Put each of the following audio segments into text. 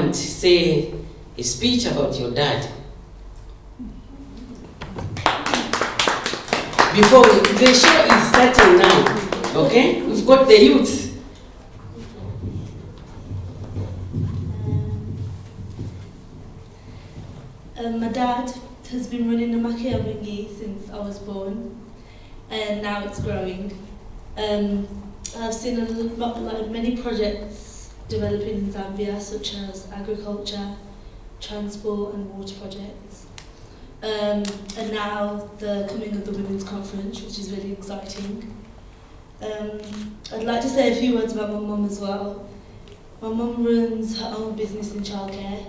and say a speech about your dad. Before the show is starting now, okay? We've got the youth. My dad has been running the Makiawingi since I was born, and now it's growing. I've seen many projects developing in Zambia, such as agriculture, transport and water projects. And now the coming of the Women's Conference, which is really exciting. I'd like to say a few words about my mum as well. My mum runs her own business in childcare,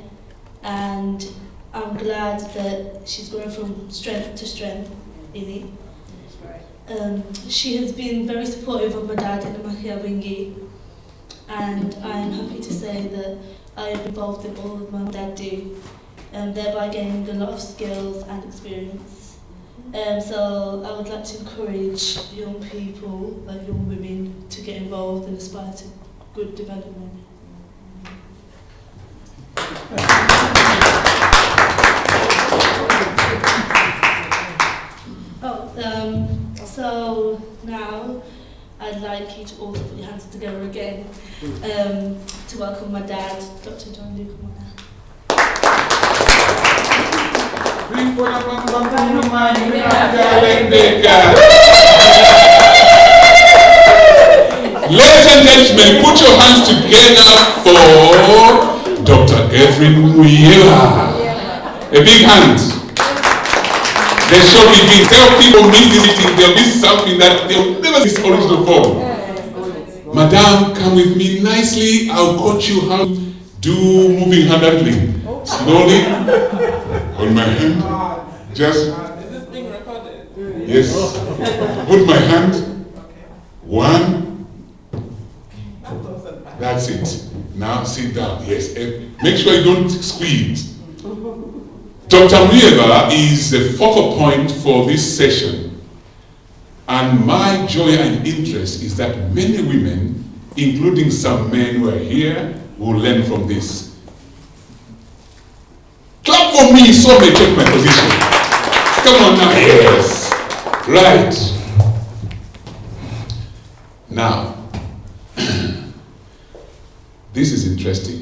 and I'm glad that she's grown from strength to strength in it. She has been very supportive of my dad in the Makiawingi, and I'm happy to say that I am involved in all of my dad do, thereby gaining a lot of skills and experience. So I would like to encourage young people, like young women, to get involved and aspire to good development. So now I'd like you to all put your hands together again to welcome my dad, Dr. John Luke Mona. Ladies and gentlemen, put your hands together for Dr. Catherine Muyeva. A big hand. The show begins. Tell people meet this meeting, they'll miss something that they'll never see this original form. Madam, come with me nicely. I'll coach you how to do moving hand handling. Slowly. On my hand. Just. Is this being recorded? Yes. Put my hand. One. That's it. Now sit down. Yes. Make sure you don't squeeze. Dr. Muyeva is the focal point for this session, and my joy and interest is that many women, including some men who are here, will learn from this. Clap for me so they take my position. Come on now, yes. Right. Now, this is interesting.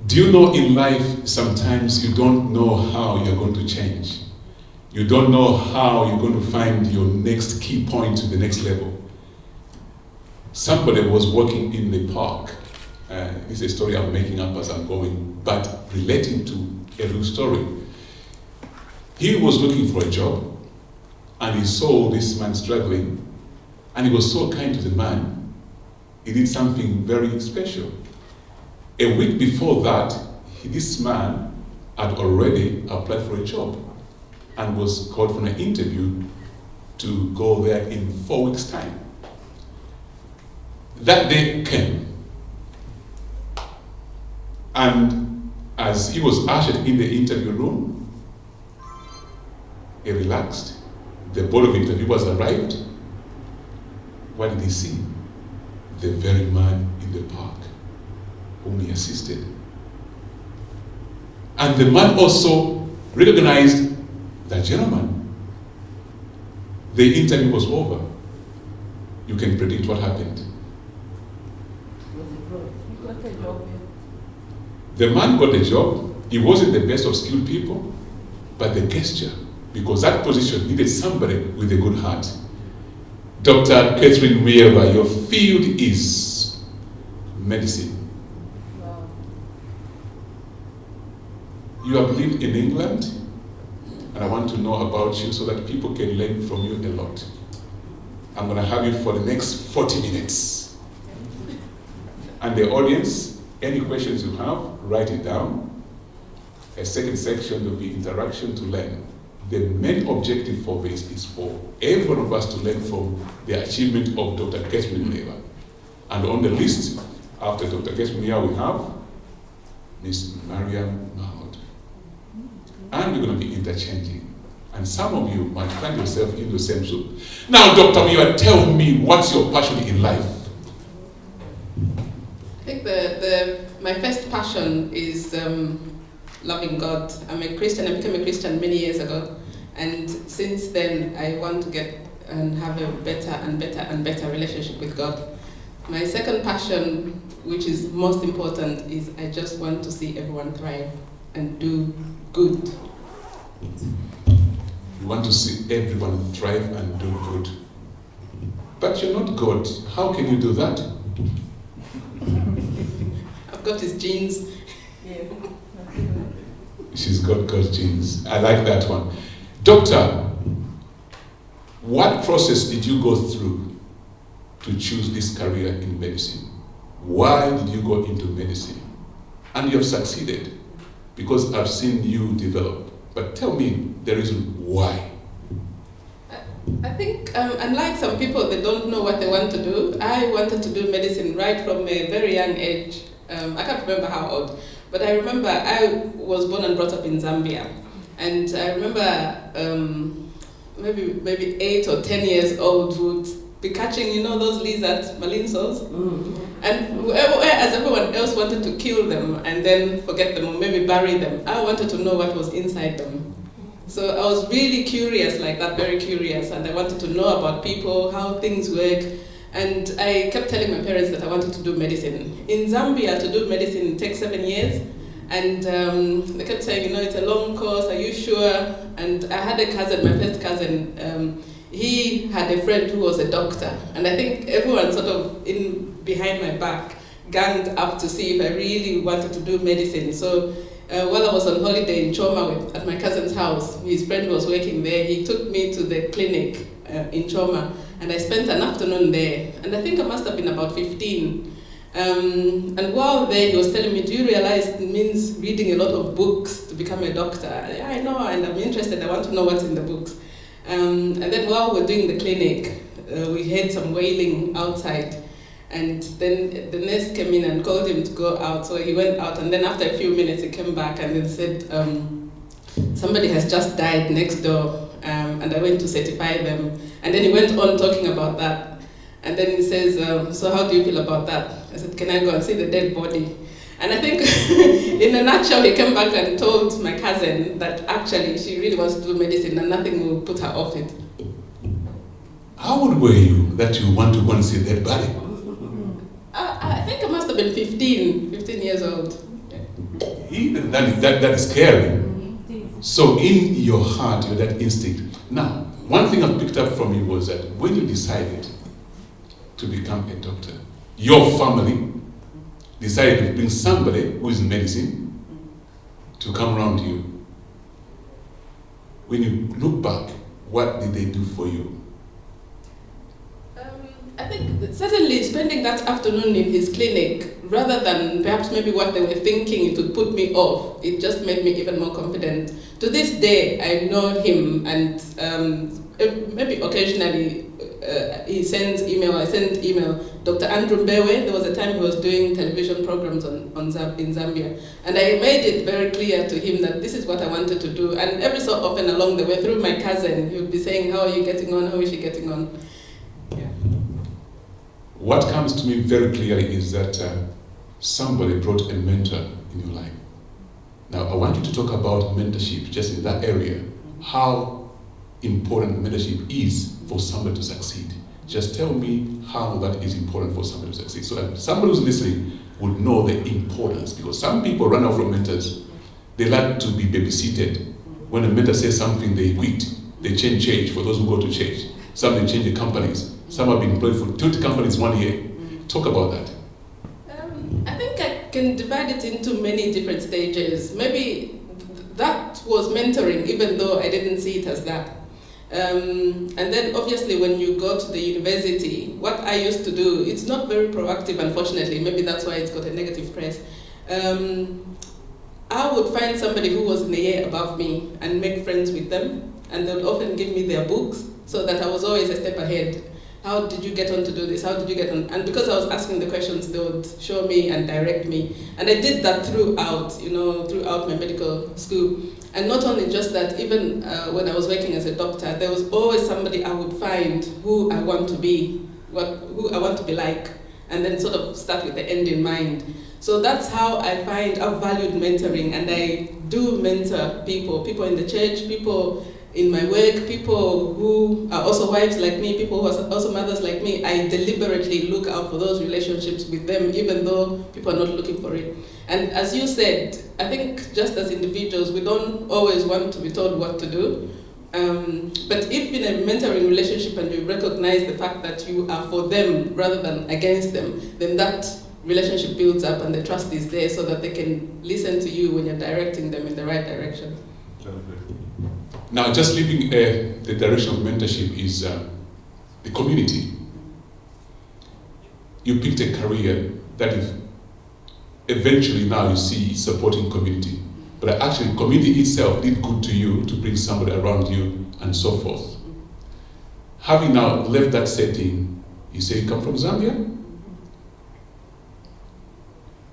Do you know in life, sometimes you don't know how you're going to change. You don't know how you're going to find your next key point to the next level. Somebody was walking in the park. It's a story I'm making up as I'm going, but relating to a real story. He was looking for a job, and he saw this man struggling, and he was so kind to the man. He did something very special. A week before that, this man had already applied for a job and was called for an interview to go there in 4 weeks' time. That day came, and as he was ushered in the interview room, he relaxed. The board of interviewers arrived. What did he see? The very man in the park whom he assisted. And the man also recognized that gentleman. The interview was over. You can predict what happened. The man got a job. He wasn't the best of skilled people, but the gesture, because that position needed somebody with a good heart. Dr. Catherine Muyeva, your field is medicine. You have lived in England, and I want to know about you so that people can learn from you a lot. I'm going to have you for the next 40 minutes. And the audience, any questions you have, write it down. A second section will be interaction to learn. The main objective for this is for every one of us to learn from the achievement of Dr. Catherine Muyeva. And on the list, after Dr. Catherine Muyeva, we have Ms. Mariam Mahmoud. And we're going to be interchanging. And some of you might find yourself in the same soup. Now, Dr. Muyeva, tell me, what's your passion in life? I think the my first passion is loving God. I'm a Christian. I became a Christian many years ago, and since then I want to get and have a better and better and better relationship with God. My second passion, which is most important, is I just want to see everyone thrive and do good. You want to see everyone thrive and do good. But you're not God. How can you do that? I've got his genes. She's got God's genes. I like that one. Doctor, what process did you go through to choose this career in medicine? Why did you go into medicine? And you have succeeded, because I've seen you develop. But tell me the reason why. I think, unlike some people, they don't know what they want to do. I wanted to do medicine right from a very young age. I can't remember how old, but I remember I was born and brought up in Zambia. And I remember maybe 8 or 10 years old would be catching, those lizards, malinsos. And whereas everyone else wanted to kill them and then forget them or maybe bury them, I wanted to know what was inside them. So I was really curious like that, very curious, and I wanted to know about people, how things work. And I kept telling my parents that I wanted to do medicine. In Zambia, to do medicine takes 7 years. And they kept saying, it's a long course, are you sure? And I had a cousin, my first cousin, he had a friend who was a doctor. And I think everyone sort of behind my back ganged up to see if I really wanted to do medicine. So while I was on holiday in Choma at my cousin's house, his friend was working there, he took me to the clinic in Choma, and I spent an afternoon there. And I think I must have been about 15. And while there, he was telling me, do you realize it means reading a lot of books to become a doctor? Yeah, I know, and I'm interested, I want to know what's in the books. And then while we're doing the clinic, we heard some wailing outside. And then the nurse came in and called him to go out, so he went out, and then after a few minutes he came back and then said, somebody has just died next door, and I went to certify them. And then he went on talking about that. And then he says, so how do you feel about that? I said, can I go and see the dead body? And I think, in a nutshell, he came back and told my cousin that actually she really wants to do medicine and nothing will put her off it. How old were you that you want to go and see the dead body? I think I must have been 15 years old. Even that is scary. So in your heart, you had that instinct. Now, one thing I picked up from you was that when you decided to become a doctor, your family decided to bring somebody who is in medicine to come around you. When you look back, what did they do for you? I think certainly spending that afternoon in his clinic, rather than perhaps maybe what they were thinking it would put me off, it just made me even more confident. To this day, I know him, and maybe occasionally he sends email, I send email. Dr. Andrew Mbewe, there was a time he was doing television programs in Zambia, and I made it very clear to him that this is what I wanted to do, and every so often along the way, through my cousin, he would be saying, how are you getting on, how is she getting on? What comes to me very clearly is that somebody brought a mentor in your life. Now, I want you to talk about mentorship just in that area, how important mentorship is for somebody to succeed. Just tell me how that is important for somebody to succeed. So that somebody who's listening would know the importance, because some people run out from mentors. They like to be babysitted. When a mentor says something, they quit. They change for those who go to church. Some they change the companies. Some have been employed for 20 companies 1 year. Talk about that. I think I can divide it into many different stages. Maybe that was mentoring, even though I didn't see it as that. And then obviously when you go to the university, what I used to do, it's not very proactive, unfortunately. Maybe that's why it's got a negative press. I would find somebody who was in a year above me and make friends with them, and they would often give me their books, so that I was always a step ahead. How did you get on to do this? How did you get on? And because I was asking the questions, they would show me and direct me. And I did that throughout, throughout my medical school. And not only just that, even when I was working as a doctor, there was always somebody I would find who I want to be, who I want to be like, and then sort of start with the end in mind. So that's how I find I've valued mentoring, and I do mentor people in the church, people in my work, people who are also wives like me, people who are also mothers like me. I deliberately look out for those relationships with them, even though people are not looking for it. And as you said, I think just as individuals, we don't always want to be told what to do. But if in a mentoring relationship and you recognize the fact that you are for them rather than against them, then that relationship builds up and the trust is there so that they can listen to you when you're directing them in the right direction. Now, just leaving the direction of mentorship is the community. You picked a career that is eventually now you see supporting community. But actually, community itself did good to you to bring somebody around you and so forth. Having now left that setting, you say you come from Zambia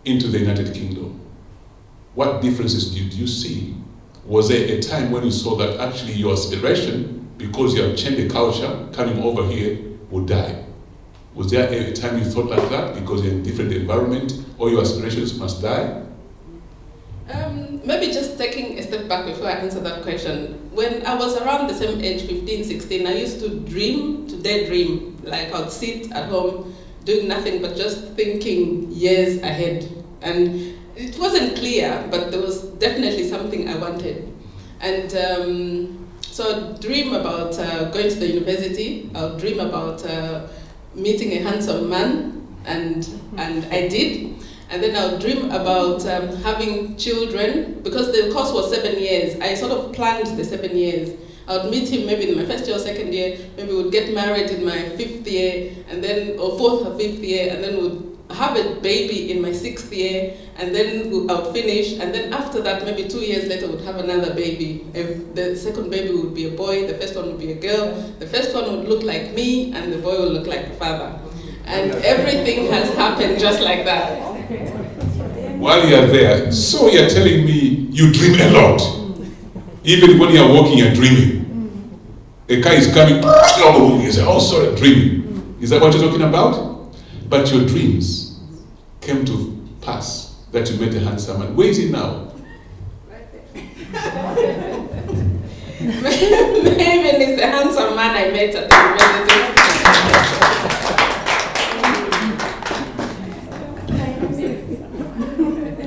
into the United Kingdom. What differences did you see? Was there a time when you saw that actually your aspiration, because you have changed the culture, coming over here would die? Was there a time you thought like that because you're in a different environment, or your aspirations must die? Maybe just taking a step back before I answer that question. When I was around the same age, 15, 16, I used to daydream. Like I'd sit at home doing nothing but just thinking years ahead. And it wasn't clear, but there was definitely something I wanted. And so I'd dream about going to the university. I'll dream about meeting a handsome man, and I did. And then I'll dream about having children, because the course was 7 years. I sort of planned the 7 years. I would meet him maybe in my first year or second year, maybe we'd get married in my 5th year, and then, or 4th or 5th year, and then we'd have a baby in my 6th year, and then I would finish, and then after that, maybe 2 years later, we'd have another baby. If the second baby would be a boy, the first one would be a girl, the first one would look like me, and the boy would look like the father. And everything has happened just like that. While you're there, so you're telling me you dream a lot. Even when you're walking, you're dreaming. A car is coming, you say, oh, sorry, dreaming. Is that what you're talking about? But your dreams came to pass that you met a handsome man. Where is he now? Maybe it's the handsome man I met at the university.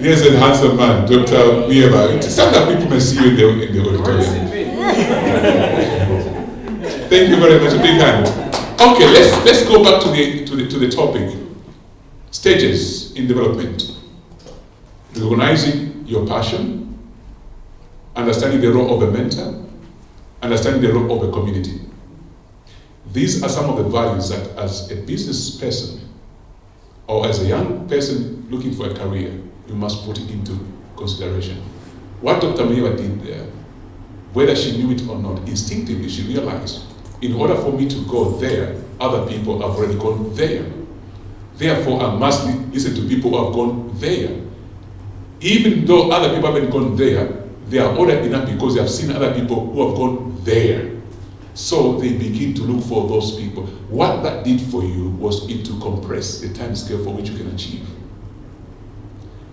Here's a handsome man, Dr. Mieva. Some of people may see you in the auditorium. Thank you very much. A big hand. Okay, let's go back to the topic. Stages in development. Recognizing your passion, understanding the role of a mentor, understanding the role of a community. These are some of the values that, as a business person or as a young person looking for a career, you must put it into consideration. What Dr. Mieva did there, whether she knew it or not, instinctively she realized, in order for me to go there, other people have already gone there. Therefore, I must listen to people who have gone there. Even though other people haven't gone there, they are older enough because they have seen other people who have gone there. So they begin to look for those people. What that did for you was it to compress the time scale for which you can achieve.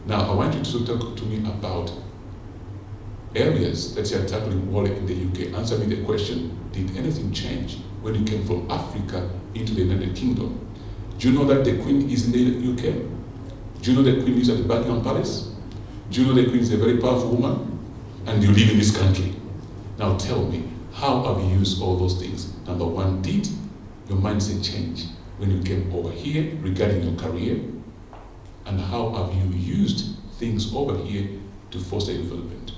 Now, I want you to talk to me about areas that you are tackling well in the UK. Answer me the question, did anything change when you came from Africa into the United Kingdom? Do you know that the Queen is in the UK? Do you know the Queen lives at the Buckingham Palace? Do you know the Queen is a very powerful woman? And you live in this country. Now tell me, how have you used all those things? Number one, did your mindset change when you came over here regarding your career? And how have you used things over here to foster your development?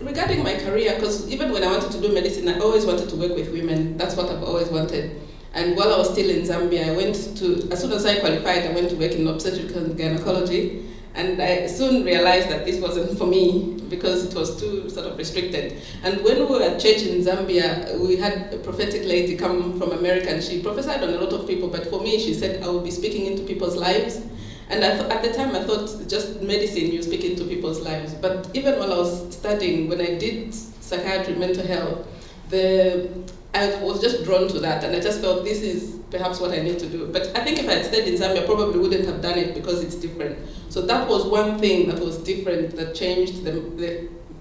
Regarding my career, because even when I wanted to do medicine, I always wanted to work with women. That's what I've always wanted. And while I was still in Zambia, I went to, as soon as I qualified, I went to work in obstetrics and gynecology. And I soon realized that this wasn't for me because it was too sort of restricted. And when we were at church in Zambia, we had a prophetic lady come from America, and she prophesied on a lot of people, but for me, she said, I will be speaking into people's lives. And at the time, I thought just medicine, you speak into people's lives. But even while I was studying, when I did psychiatry, mental health, the I was just drawn to that, and I just felt this is perhaps what I need to do. But I think if I had stayed in Zambia, I probably wouldn't have done it because it's different. So that was one thing that was different, that changed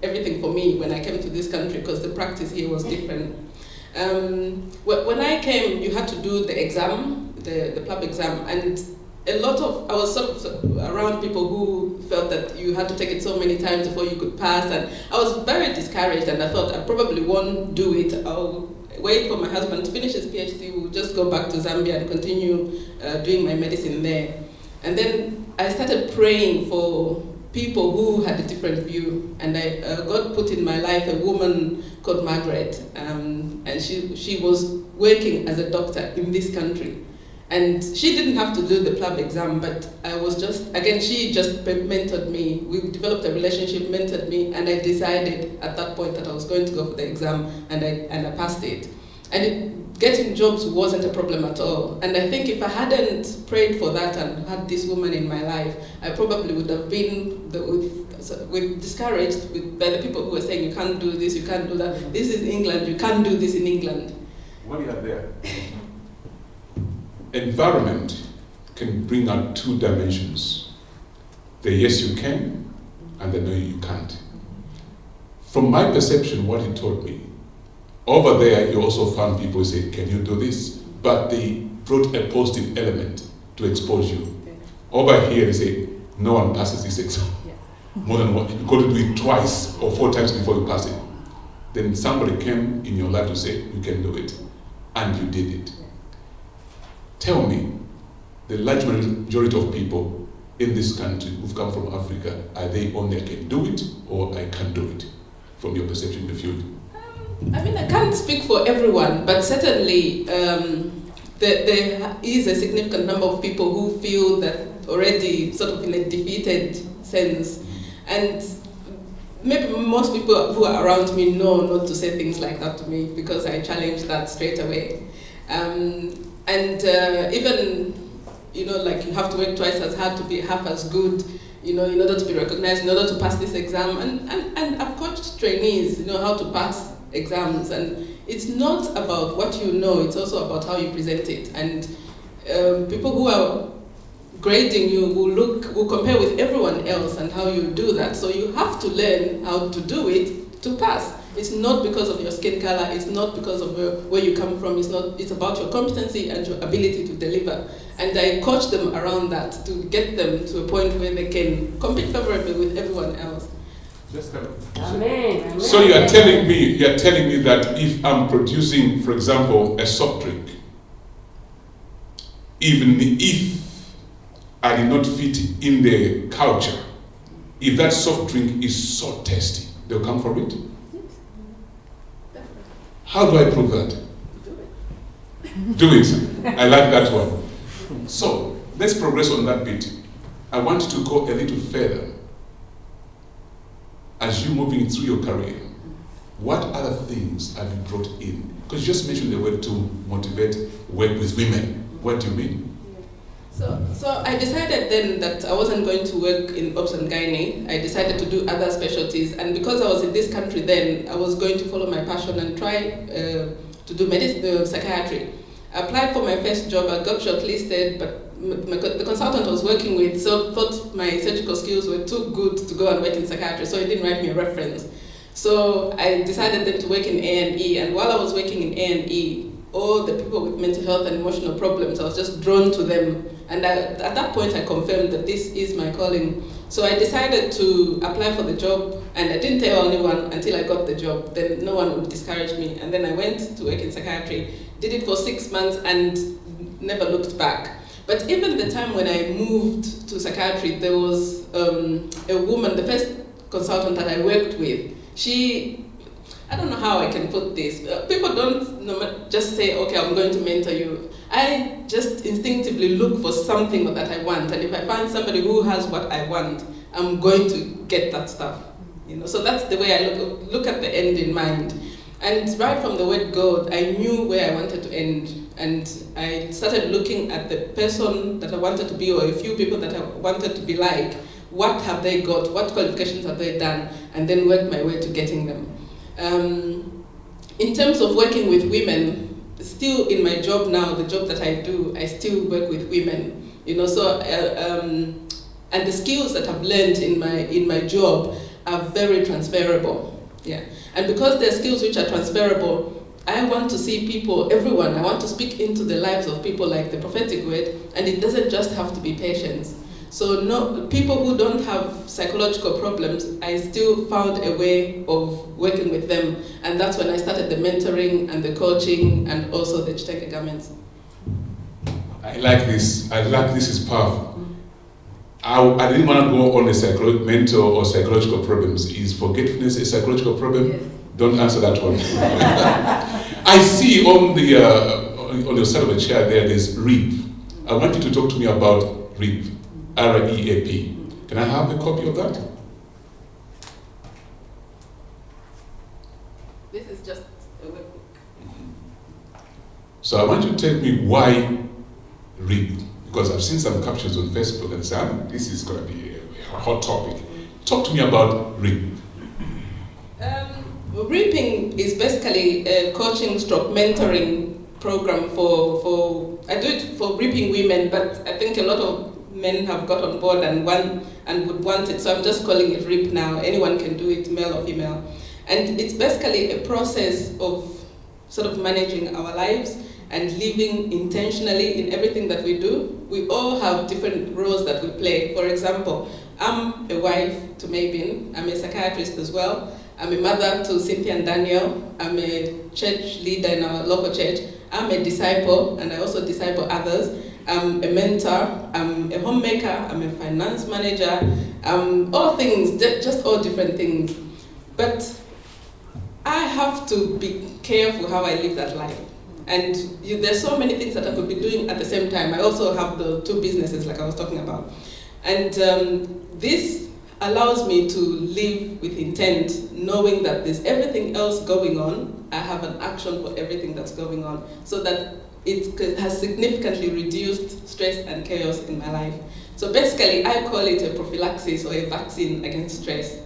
everything for me when I came to this country, because the practice here was different. When I came, you had to do the exam, the PLAB exam, and I was sort of around people who felt that you had to take it so many times before you could pass, and I was very discouraged, and I thought I probably won't do it. I'll wait for my husband to finish his PhD, we'll just go back to Zambia and continue doing my medicine there. And then I started praying for people who had a different view, and God put in my life a woman called Margaret, and she was working as a doctor in this country. And she didn't have to do the PLAB exam, but I was she just mentored me. We developed a relationship, mentored me, and I decided at that point that I was going to go for the exam, and I passed it. And getting jobs wasn't a problem at all. And I think if I hadn't prayed for that and had this woman in my life, I probably would have been discouraged by the people who were saying, you can't do this, you can't do that. This is England, you can't do this in England. While you are there, environment can bring out two dimensions. The yes you can, and the no you can't. From my perception, what it taught me, over there you also found people who say, can you do this? But they brought a positive element to expose you. Over here they say, no one passes this exam. More than one, you've got to do it twice or 4 times before you pass it. Then somebody came in your life to say, you can do it, and you did it. Tell me, the large majority of people in this country who've come from Africa, are they only I can do it or I can't do it? From your perception in the field? I mean, I can't speak for everyone, but certainly there is a significant number of people who feel that already sort of in a defeated sense. And maybe most people who are around me know not to say things like that to me because I challenge that straight away. Even, like you have to work twice as hard to be half as good, in order to be recognized, in order to pass this exam. And I've coached trainees, how to pass exams. And it's not about what you know, it's also about how you present it. And people who are grading you will compare with everyone else and how you do that. So you have to learn how to do it to pass. It's not because of your skin color, it's not because of where you come from, it's about your competency and your ability to deliver. And I coach them around that to get them to a point where they can compete favorably with everyone else. Just come. Amen. So you are telling me that if I'm producing, for example, a soft drink, even if I did not fit in the culture, if that soft drink is so tasty, they'll come for it? How do I prove that? Do it. I like that one. So, let's progress on that bit. I want to go a little further. As you're moving through your career, what other things have you brought in? Because you just mentioned the word to motivate, work with women. What do you mean? So I decided then that I wasn't going to work in obs and gynae. I decided to do other specialties, and because I was in this country then, I was going to follow my passion and try to do medicine, psychiatry. I applied for my first job, I got shortlisted, but the consultant I was working with thought my surgical skills were too good to go and work in psychiatry, so he didn't write me a reference. So I decided then to work in A&E, and while I was working in A&E, all the people with mental health and emotional problems, I was just drawn to them. And at that point, I confirmed that this is my calling. So I decided to apply for the job, and I didn't tell anyone until I got the job. Then no one would discourage me. And then I went to work in psychiatry, did it for 6 months, and never looked back. But even the time when I moved to psychiatry, there was a woman, the first consultant that I worked with, I don't know how I can put this. People don't just say, okay, I'm going to mentor you. I just instinctively look for something that I want. And if I find somebody who has what I want, I'm going to get that stuff. So that's the way I look at the end in mind. And right from the word go, I knew where I wanted to end. And I started looking at the person that I wanted to be, or a few people that I wanted to be like. What have they got? What qualifications have they done? And then worked my way to getting them. in terms of working with women, still in my job now, the job that I do, I still work with women. So and the skills that I've learned in my job are very transferable. Yeah, and because they're skills which are transferable, I want to see people, everyone. I want to speak into the lives of people like the prophetic word, and it doesn't just have to be patients. So no, people who don't have psychological problems, I still found a way of working with them, and that's when I started the mentoring and the coaching and also the Chitenge Garments. I like this. It's powerful. I didn't want to go on a mental or psychological problems. Is forgetfulness a psychological problem? Yes. Don't answer that one. I see on your side of the chair there's REAP. I want you to talk to me about REAP. REAP. Can I have a copy of that? This is just a workbook. So I want you to tell me why REAP. Because I've seen some captions on Facebook and said, this is going to be a hot topic. Talk to me about REAP. Reaping is basically a coaching stroke mentoring program I do it for reaping women, but I think a lot of men have got on board and would want it, so I'm just calling it REAP now. Anyone can do it, male or female. And it's basically a process of sort of managing our lives and living intentionally in everything that we do. We all have different roles that we play. For example, I'm a wife to Mabin, I'm a psychiatrist as well, I'm a mother to Cynthia and Daniel, I'm a church leader in our local church, I'm a disciple, and I also disciple others, I'm a mentor, I'm a homemaker, I'm a finance manager, all things, just all different things. But I have to be careful how I live that life. And there's so many things that I could be doing at the same time. I also have the 2 businesses like I was talking about. And this allows me to live with intent, knowing that there's everything else going on. I have an action for everything that's going on, so that it has significantly reduced stress and chaos in my life. So basically, I call it a prophylaxis or a vaccine against stress.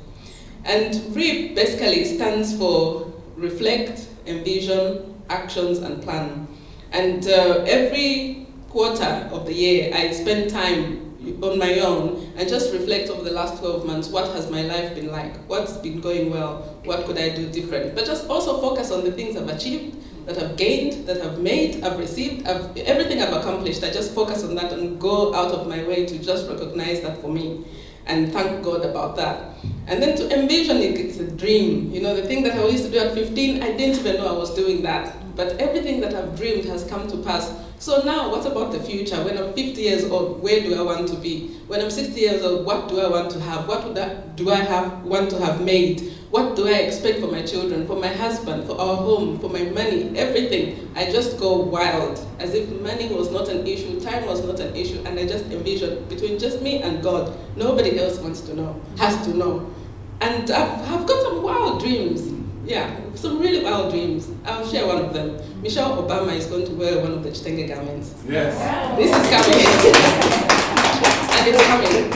And REAP basically stands for Reflect, Envision, Actions and Plan. And every quarter of the year, I spend time on my own and just reflect over the last 12 months, what has my life been like? What's been going well? What could I do different? But just also focus on the things I've achieved, that I've gained, that I've made, I've received, everything I've accomplished. I just focus on that and go out of my way to just recognize that for me and thank God about that. And then to envision it, it's a dream. The thing that I used to do at 15, I didn't even know I was doing that. But everything that I've dreamed has come to pass. So now, what about the future? When I'm 50 years old, where do I want to be? When I'm 60 years old, what do I want to have? What do I want to have made? What do I expect for my children, for my husband, for our home, for my money, everything? I just go wild, as if money was not an issue, time was not an issue, and I just envision between just me and God. Nobody else wants to know, has to know. And I've got some wild dreams. Yeah, some really wild dreams. I'll share one of them. Michelle Obama is going to wear one of the Chitenge garments. Yes. This is coming. And it's coming.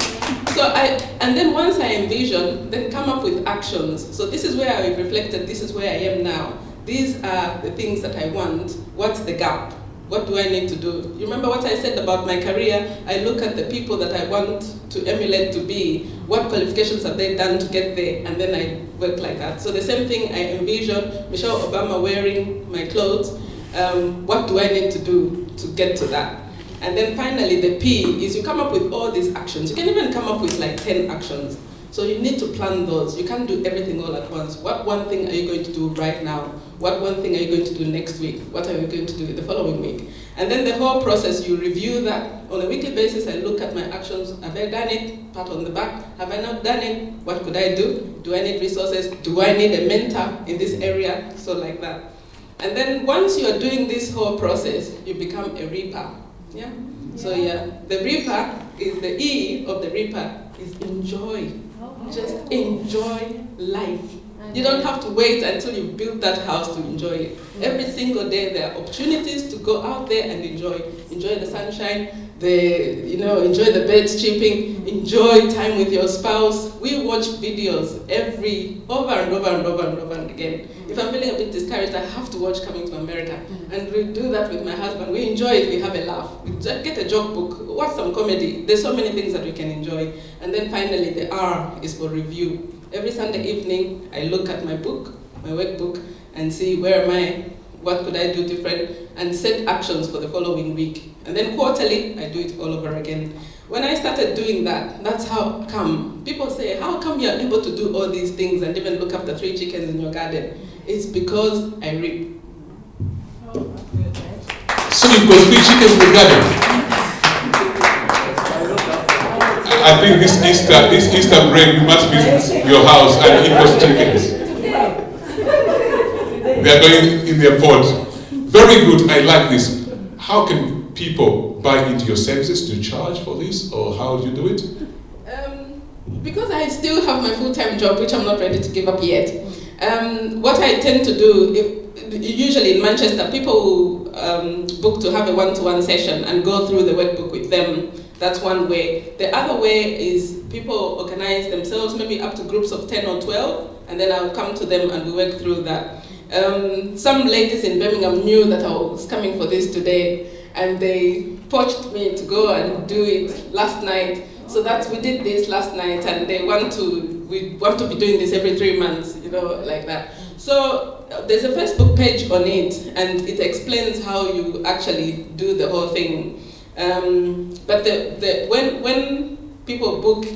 And then once I envision, then come up with actions. So this is where I reflected, this is where I am now. These are the things that I want. What's the gap? What do I need to do? You remember what I said about my career? I look at the people that I want to emulate to be. What qualifications have they done to get there? And then I work like that. So the same thing, I envision Michelle Obama wearing my clothes. What do I need to do to get to that? And then finally, the P is you come up with all these actions. You can even come up with like 10 actions. So you need to plan those. You can't do everything all at once. What one thing are you going to do right now? What one thing are you going to do next week? What are you going to do the following week? And then the whole process, you review that. On a weekly basis, I look at my actions. Have I done it? Pat on the back. Have I not done it? What could I do? Do I need resources? Do I need a mentor in this area? So like that. And then once you are doing this whole process, you become a reaper. Yeah? So yeah, the reaper is the E of the reaper is enjoy. Just enjoy life. You don't have to wait until you build that house to enjoy it. Every single day there are opportunities to go out there and enjoy. Enjoy the sunshine, enjoy the birds chirping, enjoy time with your spouse. We watch videos over and over and again. If I'm feeling a bit discouraged, I have to watch Coming to America. And we do that with my husband. We enjoy it, we have a laugh. We just get a joke book, watch some comedy. There's so many things that we can enjoy. And then finally, the R is for review. Every Sunday evening, I look at my book, my workbook, and see where am I, what could I do different, and set actions for the following week. And then quarterly, I do it all over again. When I started doing that, that's how come. People say, how come you're able to do all these things and even look after 3 chickens in your garden? It's because I read. So you've got 3 chickens in the garden? I think this Easter break, we must visit your house and eat those chickens. They are going in their pot. Very good, I like this. How can people buy into your services? Do you charge for this, or how do you do it? Because I still have my full-time job, which I'm not ready to give up yet. What I tend to do, usually in Manchester, people will book to have a one-to-one session and go through the workbook with them. That's one way. The other way is people organize themselves, maybe up to groups of 10 or 12, and then I'll come to them and we work through that. Some ladies in Birmingham knew that I was coming for this today, and they poached me to go and do it last night. So we did this last night, and we want to be doing this every 3 months, like that. So there's a Facebook page on it, and it explains how you actually do the whole thing. But when people book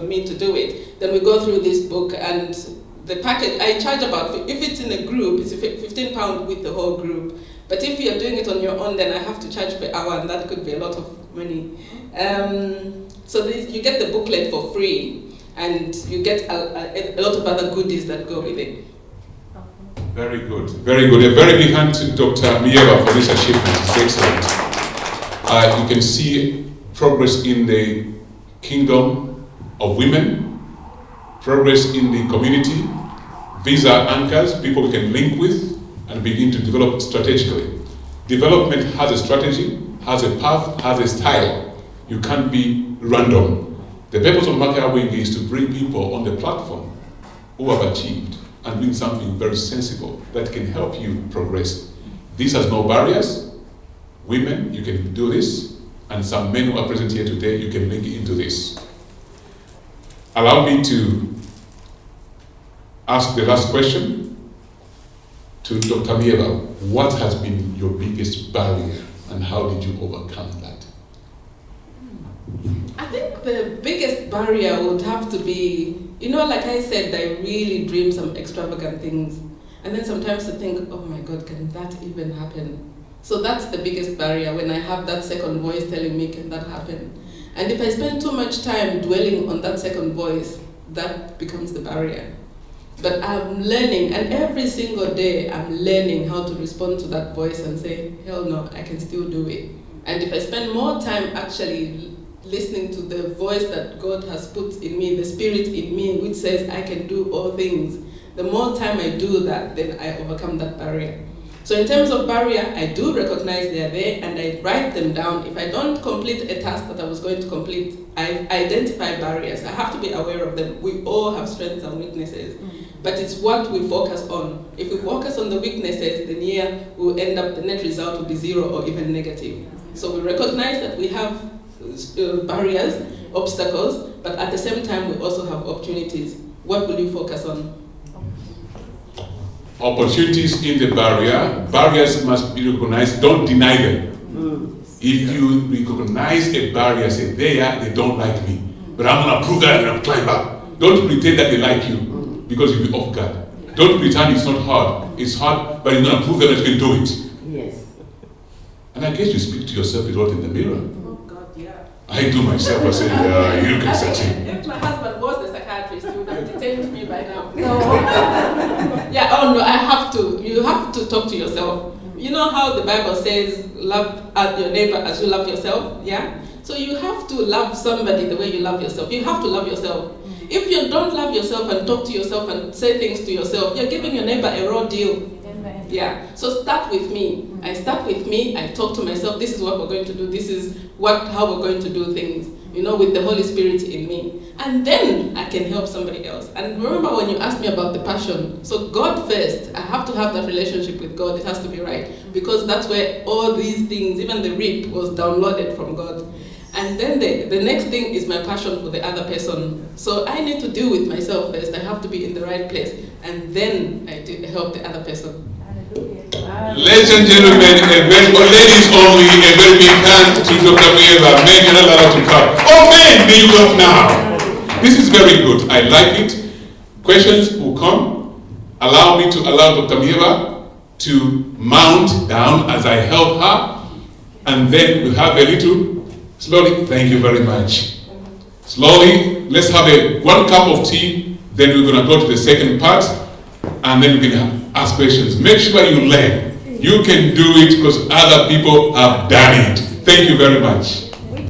me to do it, then we go through this book, and the package, I charge about, if it's in a group, it's £15 with the whole group. But if you're doing it on your own, then I have to charge per hour, and that could be a lot of money. So you get the booklet for free, and you get a lot of other goodies that go with it. Very good, very good. A very big hand to Dr. Mieva for this achievement. It's excellent. You can see progress in the kingdom of women, progress in the community. These are anchors, people we can link with and begin to develop strategically. Development has a strategy, has a path, has a style. You can't be random. The purpose of Makaya Wing is to bring people on the platform who have achieved and doing something very sensible that can help you progress. This has no barriers. Women, you can do this, and some men who are present here today, you can link into this. Allow me to ask the last question to Dr. Mieva. What has been your biggest barrier, and how did you overcome that? I think the biggest barrier would have to be, like I said, I really dream some extravagant things. And then sometimes I think, oh my God, can that even happen? So that's the biggest barrier, when I have that second voice telling me, can that happen? And if I spend too much time dwelling on that second voice, that becomes the barrier. But I'm learning, and every single day I'm learning how to respond to that voice and say, hell no, I can still do it. And if I spend more time actually listening to the voice that God has put in me, the spirit in me, which says I can do all things, the more time I do that, then I overcome that barrier. So in terms of barrier, I do recognize they are there, and I write them down. If I don't complete a task that I was going to complete, I identify barriers. I have to be aware of them. We all have strengths and weaknesses, but it's what we focus on. If we focus on the weaknesses, then we'll end up, the net result will be 0 or even negative. So we recognize that we have barriers, obstacles, but at the same time, we also have opportunities. What will you focus on? Opportunities in the barrier. Barriers must be recognized. Don't deny them. If you recognize a barrier, say, they don't like me, but I'm going to prove that and climb up. Don't pretend that they like you, because you'll be off guard. Don't pretend it's not hard. It's hard, but you're going to prove that you can do it. Yes. And I guess you speak to yourself a lot in the mirror. Oh God, yeah. I do myself. I say, you can set it. If my husband was the psychiatrist, he would have detained me by now. Yeah, oh no, I have to. You have to talk to yourself. You know how the Bible says, love your neighbor as you love yourself? Yeah? So you have to love somebody the way you love yourself. You have to love yourself. If you don't love yourself and talk to yourself and say things to yourself, you're giving your neighbor a raw deal. Yeah. So start with me. I start with me. I talk to myself. This is what we're going to do. This is how we're going to do things. You know, with the Holy Spirit in me. And then I can help somebody else. And remember when you asked me about the passion. So God first. I have to have that relationship with God. It has to be right. Because that's where all these things, even the RIP, was downloaded from God. And then the next thing is my passion for the other person. So I need to deal with myself first. I have to be in the right place. And then I help the other person. Ladies and gentlemen, ladies only, a very big hand to Dr. Mueva. Men, you're not allowed to come. Oh men, may you come now. This is very good. I like it. Questions will come. Allow me to allow Dr. Mueva to mount down as I help her. And then we have a little, slowly, thank you very much. Slowly, let's have one cup of tea. Then we're going to go to the second part. And then we can ask questions. Make sure you learn. You can do it because other people have done it. Thank you very much.